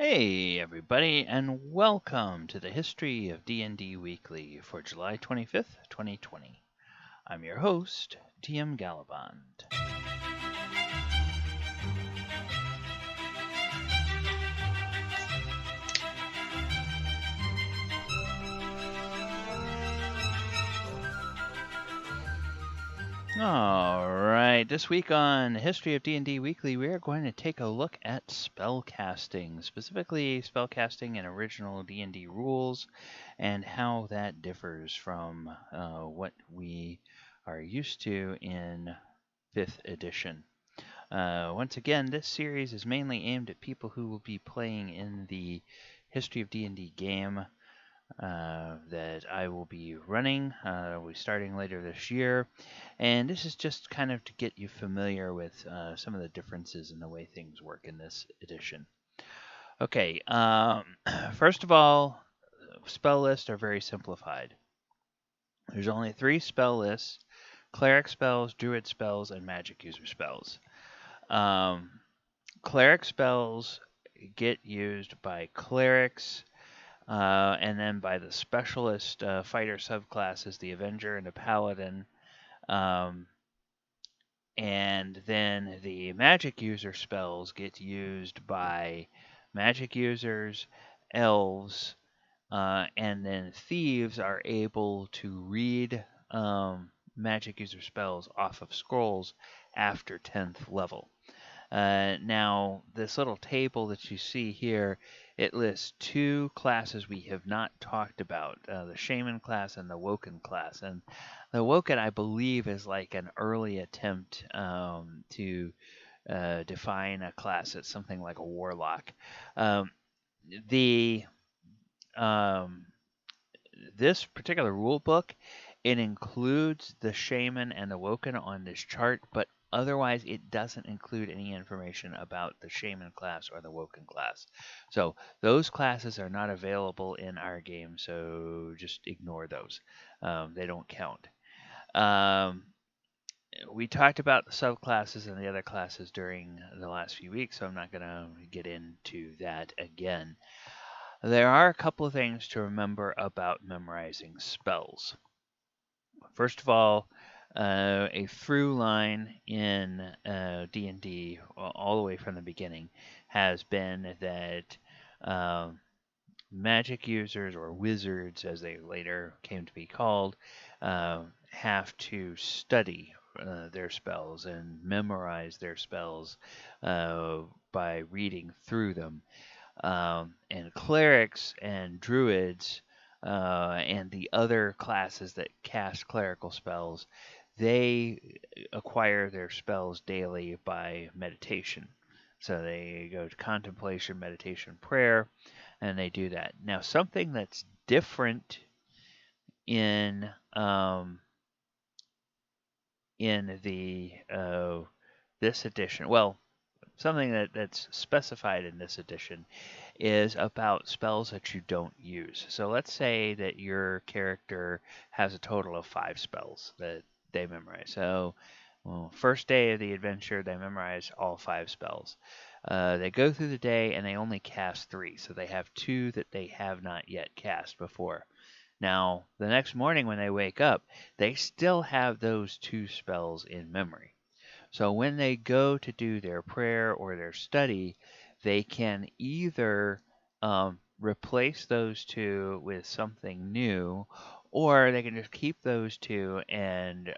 Hey everybody, and welcome to the History of D&D Weekly for July 25th, 2020. I'm your host, TM Gallibond. Alright, this week on History of D&D Weekly, we are going to take a look at spellcasting, specifically spellcasting in original D&D rules, and how that differs from what we are used to in 5th edition. Once again, this series is mainly aimed at people who will be playing in the History of D&D game that I will be running. We'll be starting later this year. And this is just kind of to get you familiar with some of the differences in the way things work in this edition. Okay, first of all, spell lists are very simplified. There's only 3 spell lists: cleric spells, druid spells, and magic user spells. Cleric spells get used by clerics, and then by the specialist fighter subclasses, the Avenger and the Paladin. And then the magic user spells get used by magic users, elves, and then thieves are able to read magic user spells off of scrolls after 10th level. Now, this little table that you see here, it lists 2 classes we have not talked about, the Shaman class and the Woken class. And the Woken, I believe, is like an early attempt to define a class as something like a Warlock. This particular rule book, it includes the Shaman and the Woken on this chart, but otherwise, it doesn't include any information about the Shaman class or the Woken class. So those classes are not available in our game, so just ignore those. They don't count. We talked about the subclasses and the other classes during the last few weeks, so I'm not going to get into that again. There are a couple of things to remember about memorizing spells. First of all, a through line in D&D all the way from the beginning has been that magic users, or wizards as they later came to be called, have to study their spells and memorize their spells by reading through them. And clerics and druids and the other classes that cast clerical spells, they acquire their spells daily by meditation. So they go to contemplation, meditation, prayer, and they do that. Now, something that's different in the this edition, well, something that's specified in this edition is about spells that you don't use. So let's say that your character has a total of 5 spells that they memorize. So, first day of the adventure, they memorize all 5 spells. They go through the day and they only cast 3, so they have 2 that they have not yet cast before. Now, the next morning when they wake up, they still have those 2 spells in memory. So when they go to do their prayer or their study, they can either replace those 2 with something new, or they can just keep those 2 and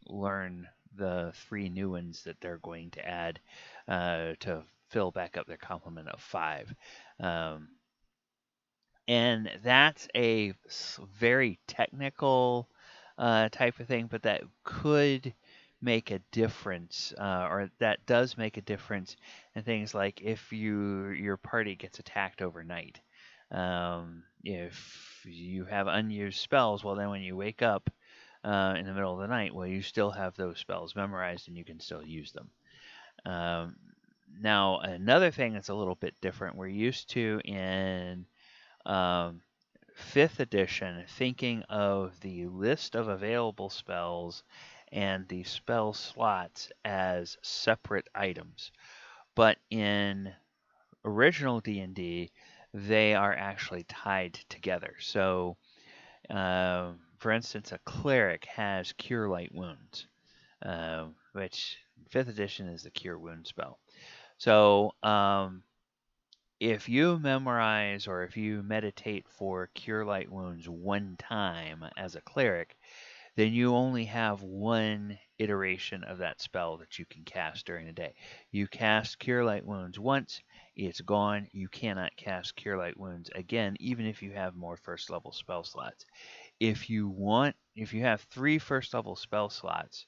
learn the 3 new ones that they're going to add to fill back up their complement of 5. And that's a very technical type of thing, but that could make a difference, or that does make a difference in things like if your party gets attacked overnight. If you have unused spells, well, then when you wake up in the middle of the night, well, you still have those spells memorized and you can still use them. Now, another thing that's a little bit different, we're used to in 5th edition thinking of the list of available spells and the spell slots as separate items. But in original D&D, they are actually tied together. So, for instance, a cleric has Cure Light Wounds, which 5th edition is the Cure Wound spell. So, if you memorize or if you meditate for Cure Light Wounds one time as a cleric, then you only have one iteration of that spell that you can cast during the day. You cast Cure Light Wounds once, it's gone. You cannot cast Cure Light Wounds again, even if you have more first level spell slots. If you have 3 first level spell slots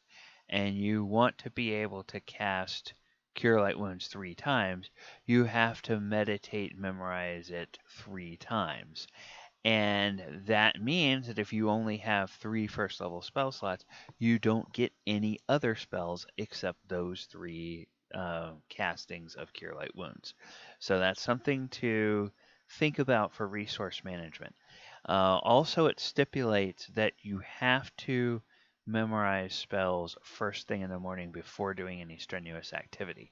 and you want to be able to cast Cure Light Wounds 3 times, you have to meditate, memorize it 3 times. And that means that if you only have 3 first level spell slots, you don't get any other spells except those 3 castings of Cure Light Wounds. So that's something to think about for resource management. Also, it stipulates that you have to memorize spells first thing in the morning before doing any strenuous activity.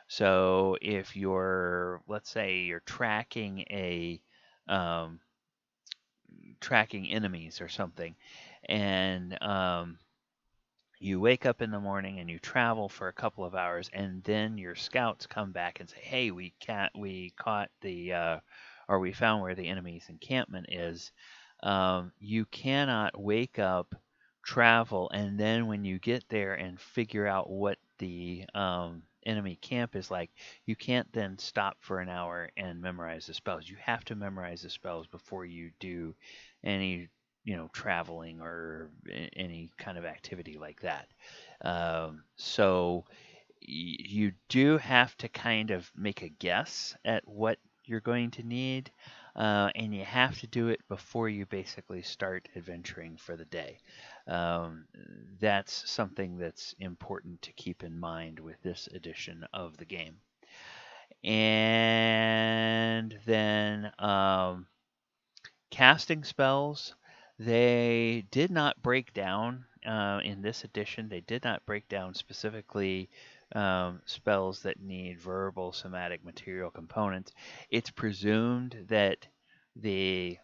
So if let's say you're tracking tracking enemies or something, and you wake up in the morning and you travel for a couple of hours, and then your scouts come back and say, "Hey, we caught or we found where the enemy's encampment is." You cannot wake up, travel, and then when you get there and figure out what the enemy camp is like, you can't then stop for an hour and memorize the spells. You have to memorize the spells before you do any traveling or any kind of activity like that. So you do have to kind of make a guess at what you're going to need, and you have to do it before you basically start adventuring for the day. That's something that's important to keep in mind with this edition of the game. And then casting spells, they did not break down in this edition. They did not break down specifically spells that need verbal, somatic, material components. It's presumed that the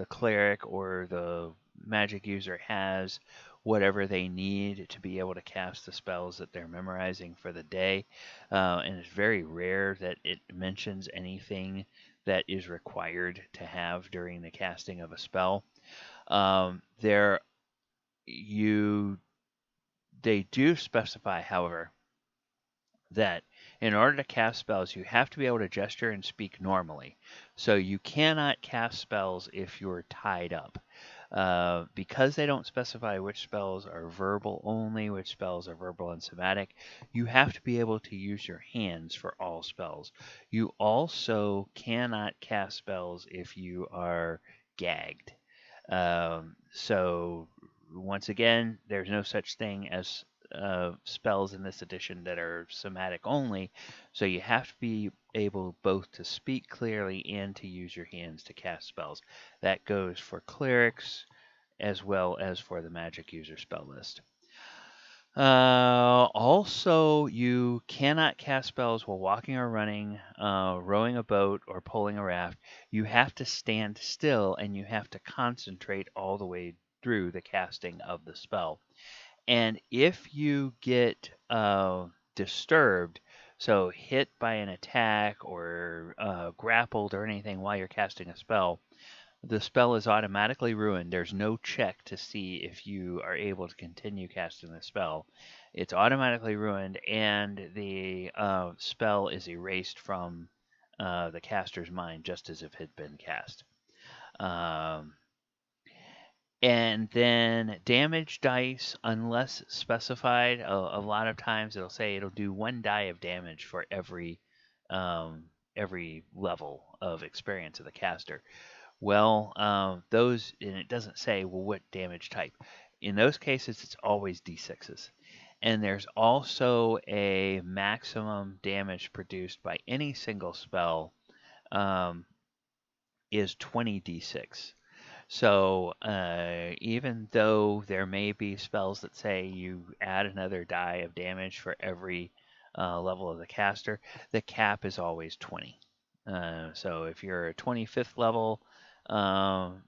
cleric or the magic user has whatever they need to be able to cast the spells that they're memorizing for the day. And it's very rare that it mentions anything that is required to have during the casting of a spell. They do specify, however, that in order to cast spells, you have to be able to gesture and speak normally. So you cannot cast spells if you're tied up. Because they don't specify which spells are verbal only, which spells are verbal and somatic, you have to be able to use your hands for all spells. You also cannot cast spells if you are gagged. So once again, there's no such thing as spells in this edition that are somatic only, so you have to be able both to speak clearly and to use your hands to cast spells. That goes for clerics as well as for the magic user spell list. Also, you cannot cast spells while walking or running, rowing a boat, or pulling a raft. You have to stand still and you have to concentrate all the way through the casting of the spell. And if you get disturbed, so hit by an attack or grappled or anything while you're casting a spell, the spell is automatically ruined. There's no check to see if you are able to continue casting the spell. It's automatically ruined, and the spell is erased from the caster's mind just as if it had been cast. And then damage dice, unless specified, a lot of times it'll say it'll do 1 die of damage for every level of experience of the caster. Well, those, and it doesn't say, well, what damage type. In those cases, it's always D6s. And there's also a maximum damage produced by any single spell is 20d6. So even though there may be spells that say you add another die of damage for every level of the caster, the cap is always 20. So if you're a 25th level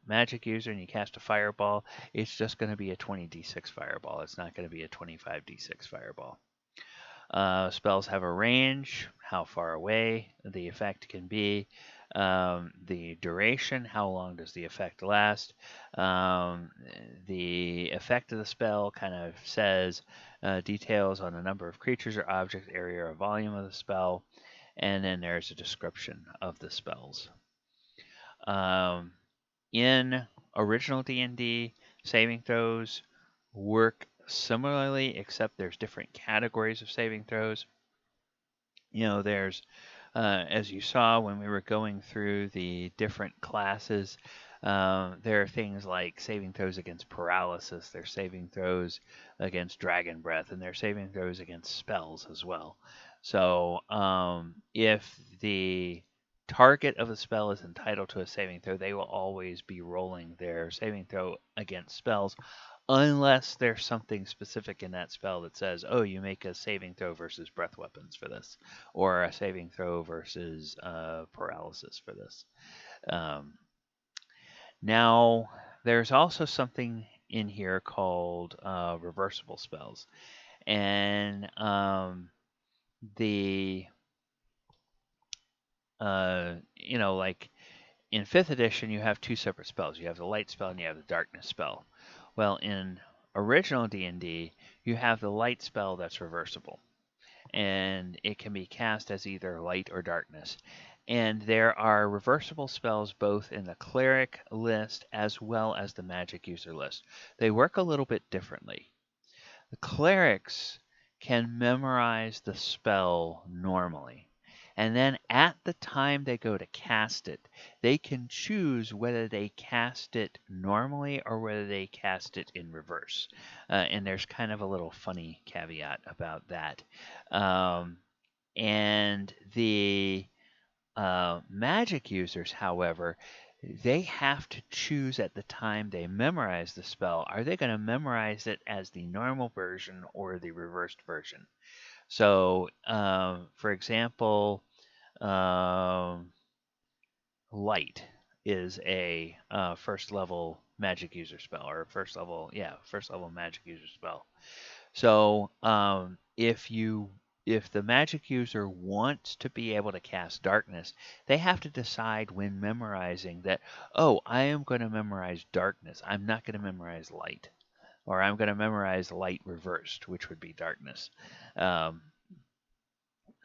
magic user and you cast a fireball, it's just going to be a 20d6 fireball. It's not going to be a 25d6 fireball. Spells have a range, how far away the effect can be, the duration, how long does the effect last. The effect of the spell kind of says details on the number of creatures or objects, area or volume of the spell, and then there's a description of the spells. In original D&D, saving throws work similarly, except there's different categories of saving throws. There's, as you saw when we were going through the different classes, there are things like saving throws against paralysis, there's saving throws against dragon breath, and there's saving throws against spells as well. So if the target of the spell is entitled to a saving throw, they will always be rolling their saving throw against spells, unless there's something specific in that spell that says, oh, you make a saving throw versus breath weapons for this, or a saving throw versus paralysis for this. Now, there's also something in here called reversible spells. And like in 5th edition, you have two separate spells. You have the light spell and you have the darkness spell. Well, in original D&D, you have the light spell that's reversible, and it can be cast as either light or darkness. And there are reversible spells both in the cleric list as well as the magic user list. They work a little bit differently. The clerics can memorize the spell normally. And then at the time they go to cast it, they can choose whether they cast it normally or whether they cast it in reverse. And there's kind of a little funny caveat about that. And the magic users, however, they have to choose at the time they memorize the spell. Are they going to memorize it as the normal version or the reversed version? So, for example, light is a first level magic user spell, or first level magic user spell. So if the magic user wants to be able to cast darkness, they have to decide when memorizing that, oh, I am going to memorize darkness. I'm not going to memorize light. Or I'm going to memorize light reversed, which would be darkness.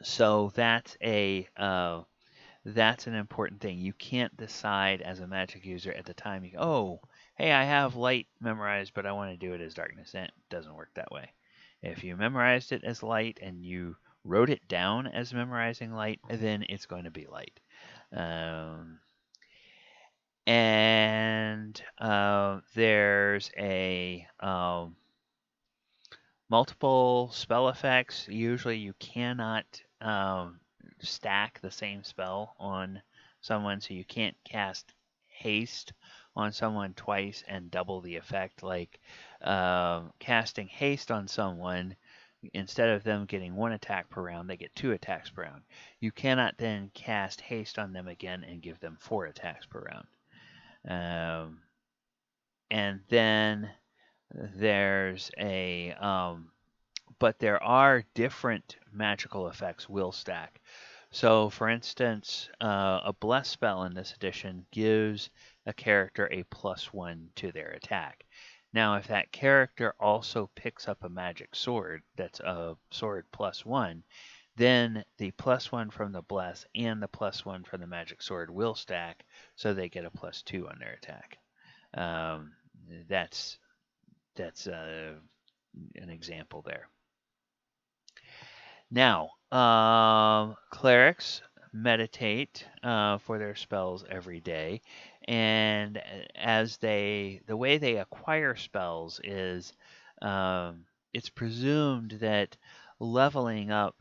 So that's an important thing. You can't decide as a magic user at the time, hey, I have light memorized, but I want to do it as darkness. It doesn't work that way. If you memorized it as light and you wrote it down as memorizing light, then it's going to be light. There's a multiple spell effects. Usually you cannot stack the same spell on someone, so you can't cast haste on someone twice and double the effect. Like casting haste on someone, instead of them getting 1 attack per round, they get 2 attacks per round. You cannot then cast haste on them again and give them 4 attacks per round. And then there's but there are different magical effects will stack. So, for instance, a bless spell in this edition gives a character a +1 to their attack. Now, if that character also picks up a magic sword that's a sword +1, then the +1 from the bless and the +1 from the magic sword will stack, so they get a +2 on their attack. That's an example there. Now, clerics meditate for their spells every day, and the way they acquire spells is it's presumed that leveling up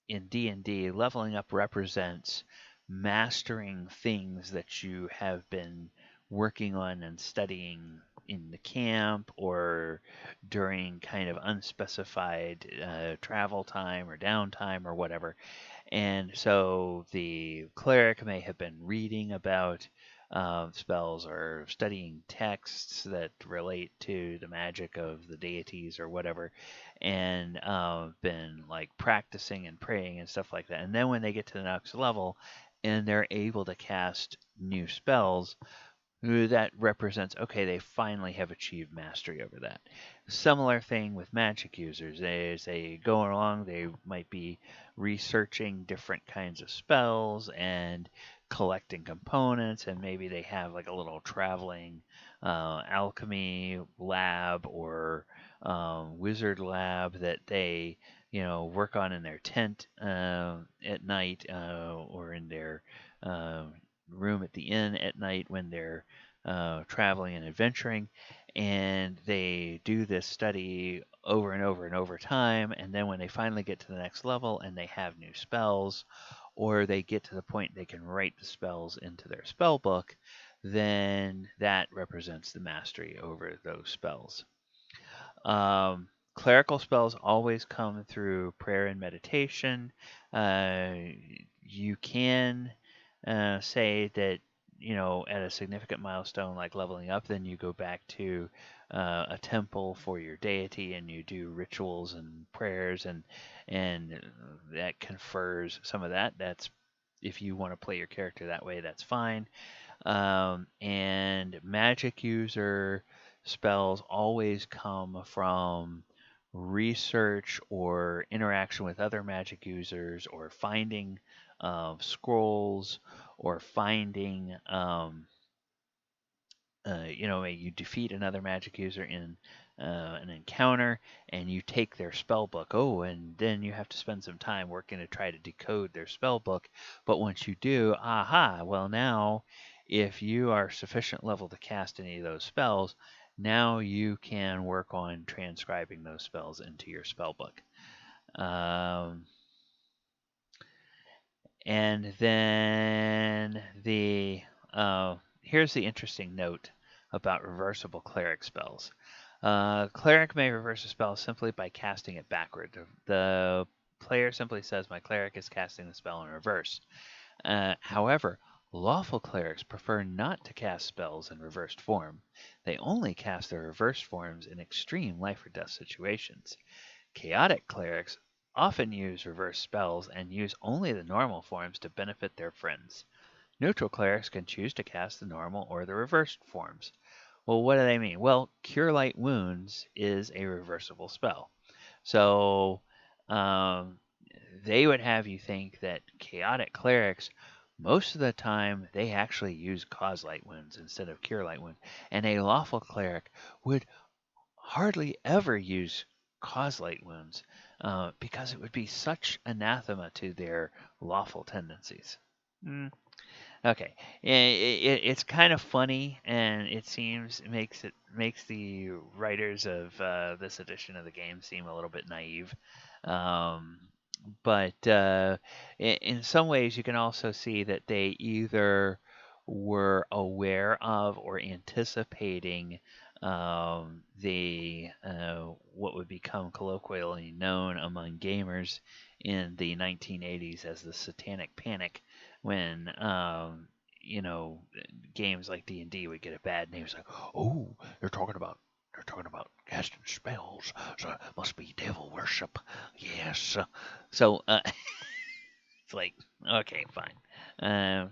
in D&D, leveling up represents mastering things that you have been working on and studying in the camp or during kind of unspecified travel time or downtime or whatever. And so the cleric may have been reading about spells or studying texts that relate to the magic of the deities or whatever, and been like practicing and praying and stuff like that. And then when they get to the next level and they're able to cast new spells, that represents, okay, they finally have achieved mastery over that. Similar thing with magic users. As they go along, they might be researching different kinds of spells and collecting components, and maybe they have like a little traveling alchemy lab or wizard lab that they work on in their tent at night or in their room at the inn at night when they're traveling and adventuring, and they do this study over and over and over time, and then when they finally get to the next level and they have new spells, or they get to the point they can write the spells into their spell book, then that represents the mastery over those spells. Clerical spells always come through prayer and meditation. You can say that at a significant milestone like leveling up, then you go back to a temple for your deity and you do rituals and prayers, and that confers some of that. That's if you want to play your character that way, that's fine. And magic user spells always come from research or interaction with other magic users, or finding scrolls, or finding you defeat another magic user in an encounter, and you take their spell book. Oh, and then you have to spend some time working to try to decode their spell book. But once you do, aha, well now, if you are sufficient level to cast any of those spells, now you can work on transcribing those spells into your spell book. And then here's the interesting note about reversible cleric spells. Cleric may reverse a spell simply by casting it backward. The player simply says, my cleric is casting the spell in reverse. However, lawful clerics prefer not to cast spells in reversed form. They only cast their reversed forms in extreme life or death situations. Chaotic clerics often use reverse spells and use only the normal forms to benefit their friends. Neutral clerics can choose to cast the normal or the reversed forms. Well, what do they mean? Well, Cure Light Wounds is a reversible spell. So they would have you think that chaotic clerics, most of the time, they actually use Cause Light Wounds instead of Cure Light Wounds. And a lawful cleric would hardly ever use Cause Light Wounds because it would be such anathema to their lawful tendencies. Okay, it's kind of funny, and it makes the writers of this edition of the game seem a little bit naive. But in some ways, you can also see that they either were aware of or anticipating the what would become colloquially known among gamers in the 1980s as the satanic panic, when games like D&D would get a bad name. It's like, oh, they're talking about casting spells, so it must be devil worship. Yes. So it's like, okay, fine.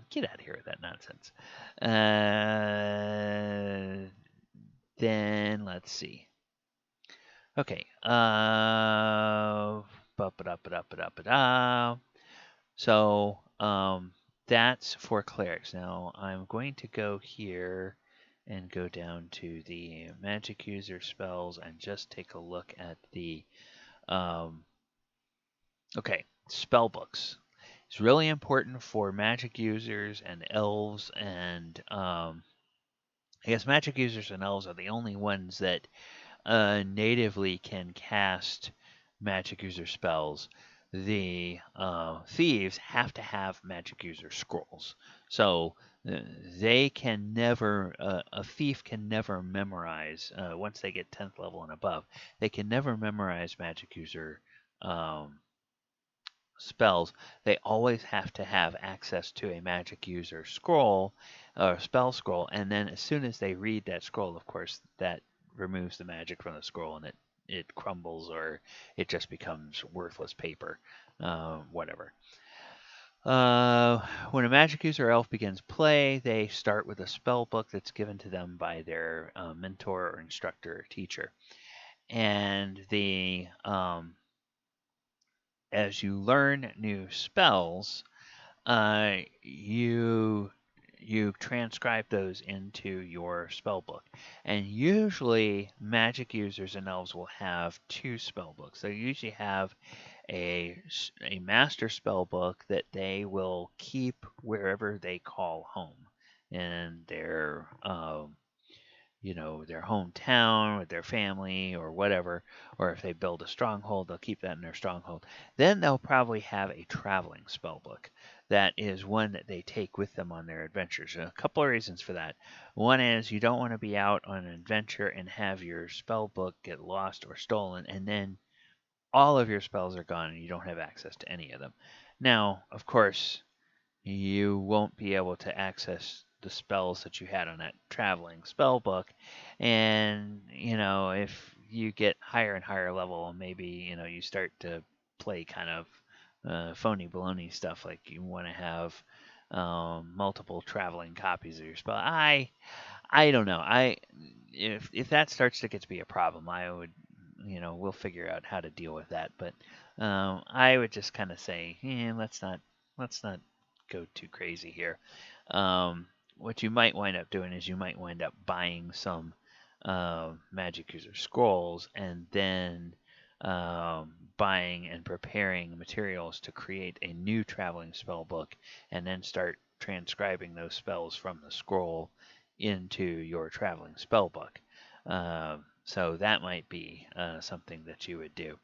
Get out of here with that nonsense. Then let's see. Okay. So that's for clerics. Now I'm going to go here and go down to the magic user spells and just take a look at the spell books. It's really important for magic users and elves, and I guess magic users and elves are the only ones that natively can cast magic user spells. The thieves have to have magic user scrolls. So they can never, a thief can never memorize, once they get 10th level and above, they can never memorize magic user um, spells. They always have to have access to a magic user scroll or spell scroll, and then as soon as they read that scroll, of course, that removes the magic from the scroll and it crumbles or it just becomes worthless paper, whatever. When a magic user or elf begins play, they start with a spell book that's given to them by their mentor or instructor or teacher. And as you learn new spells, you transcribe those into your spell book. And usually, magic users and elves will have two spell books. They usually have a master spell book that they will keep wherever they call home in their their hometown with their family or whatever, or if they build a stronghold, they'll keep that in their stronghold. Then they'll probably have a traveling spell book. That is one that they take with them on their adventures. And a couple of reasons for that. One is you don't want to be out on an adventure and have your spell book get lost or stolen, and then all of your spells are gone and you don't have access to any of them. Now, of course, you won't be able to access the spells that you had on that traveling spell book. And, if you get higher and higher level, maybe, you start to play kind of phony baloney stuff, like you want to have multiple traveling copies of your spell. I don't know. If that starts to get to be a problem, I would, we'll figure out how to deal with that. But I would just kind of say, let's not go too crazy here. What you might wind up doing is you might wind up buying some magic user scrolls and then buying and preparing materials to create a new traveling spell book and then start transcribing those spells from the scroll into your traveling spell book. So that might be something that you would do.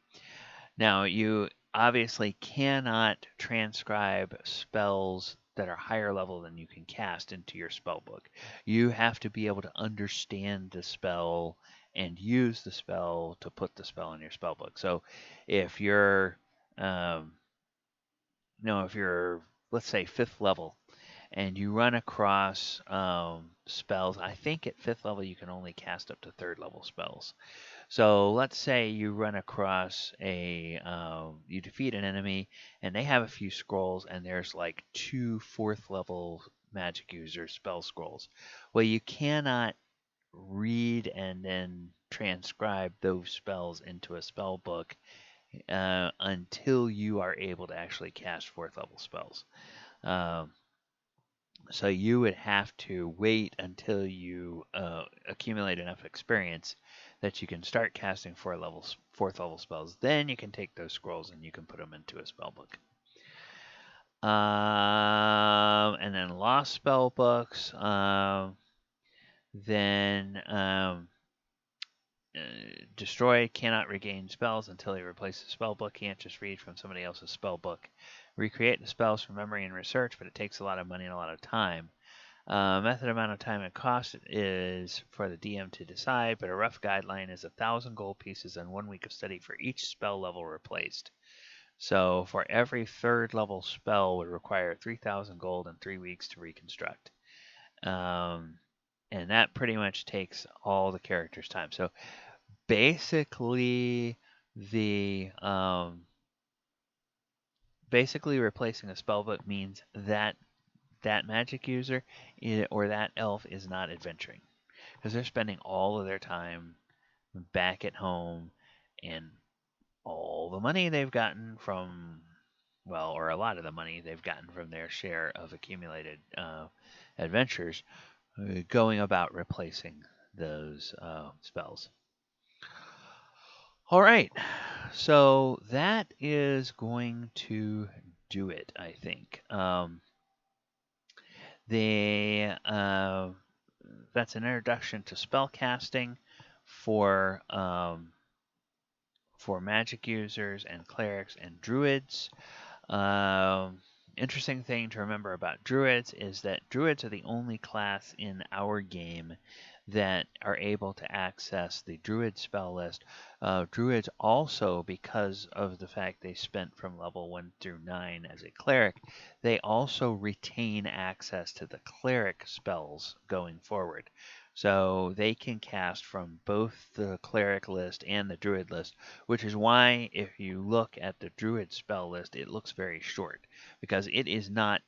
Now, you obviously cannot transcribe spells that are higher level than you can cast into your spell book. You have to be able to understand the spell and use the spell to put the spell in your spell book. So if you're, if you're, let's say, 5th level, and you run across spells, I think at 5th level you can only cast up to 3rd level spells. So let's say you run across you defeat an enemy, and they have a few scrolls, and there's like 2 4th level magic user spell scrolls. Well, you cannot read and then transcribe those spells into a spell book until you are able to actually cast 4th level spells. So you would have to wait until you accumulate enough experience that you can start casting 4th level spells. Then you can take those scrolls and you can put them into a spell book. And then lost spell books. Then destroyed, cannot regain spells until he replaces the spell book. Can't just read from somebody else's spell book. Recreate the spells from memory and research, but it takes a lot of money and a lot of time. Method, amount of time, and cost is for the DM to decide, but a rough guideline is 1,000 gold pieces and 1 week of study for each spell level replaced. So for every 3rd level spell would require 3,000 gold and 3 weeks to reconstruct. And that pretty much takes all the characters' time. So basically, basically replacing a spellbook means that magic user or that elf is not adventuring, because they're spending all of their time back at home, and all the money they've gotten from, or a lot of the money they've gotten from their share of accumulated adventures, going about replacing those spells. All right, so that is going to do it, I think. That's an introduction to spellcasting for magic users and clerics and druids. interesting thing to remember about druids is that druids are the only class in our game that are able to access the druid spell list. Druids also, because of the fact they spent from level 1 through 9 as a cleric, they also retain access to the cleric spells going forward. So they can cast from both the cleric list and the druid list, which is why if you look at the druid spell list, it looks very short, because it is not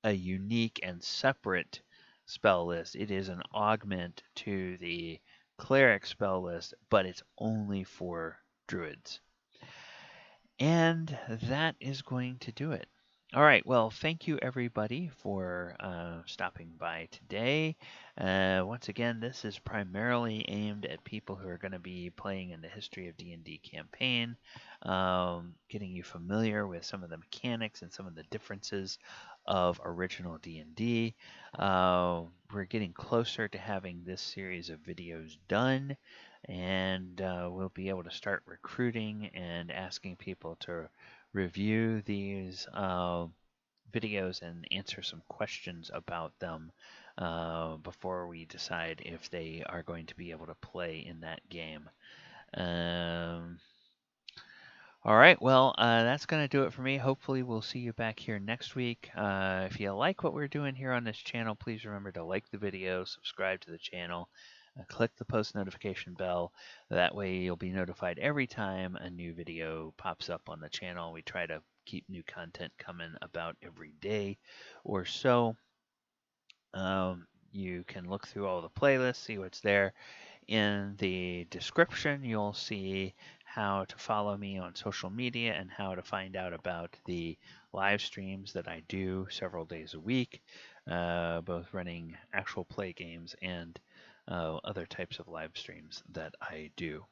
a unique and separate spell list. It is an augment to the cleric spell list, but it's only for druids. And that is going to do it. All right, well, thank you everybody for stopping by today. Once again, this is primarily aimed at people who are going to be playing in the History of D&D campaign, getting you familiar with some of the mechanics and some of the differences of original D&D. We're getting closer to having this series of videos done, and we'll be able to start recruiting and asking people to review these videos and answer some questions about them before we decide if they are going to be able to play in that game. All right, well, that's going to do it for me. Hopefully, we'll see you back here next week. If you like what we're doing here on this channel, please remember to like the video, subscribe to the channel, click the post notification bell. That way, you'll be notified every time a new video pops up on the channel. We try to keep new content coming about every day or so. You can look through all the playlists, see what's there. In the description, you'll see how to follow me on social media and how to find out about the live streams that I do several days a week, both running actual play games and other types of live streams that I do.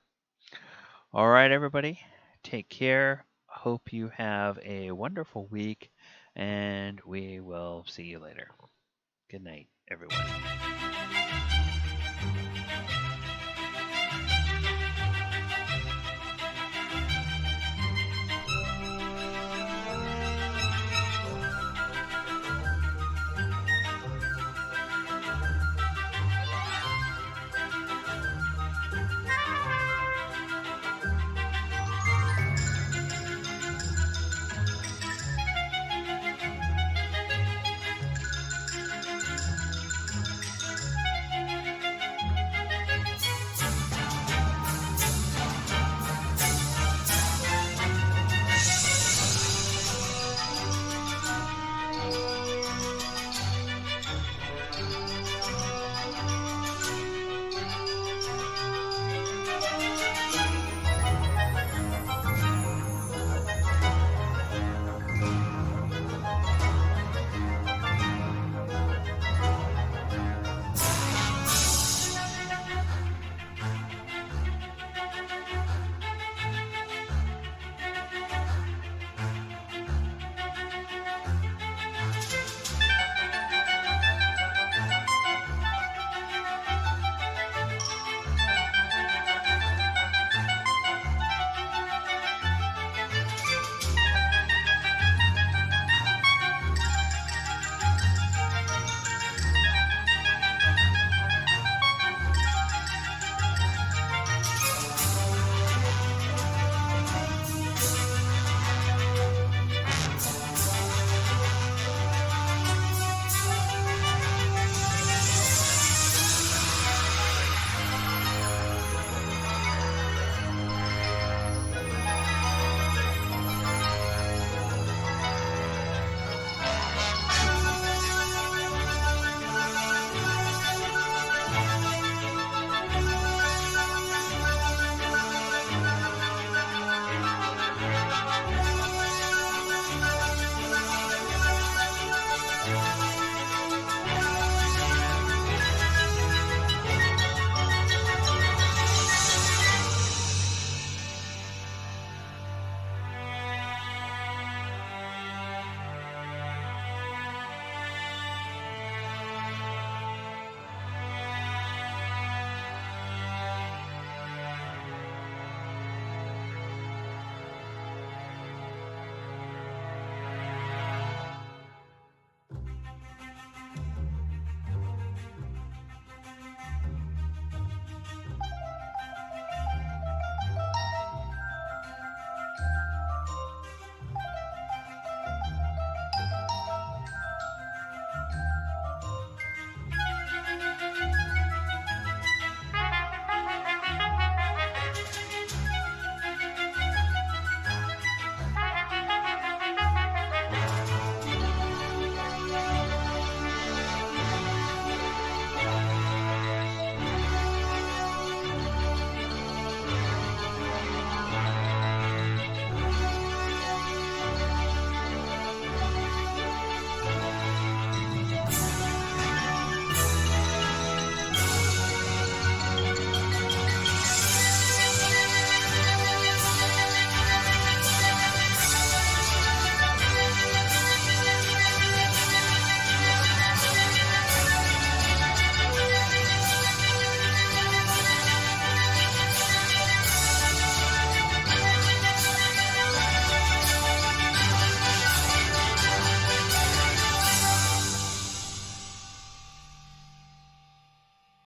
All right, everybody, take care. Hope you have a wonderful week, and we will see you later. Good night, everyone.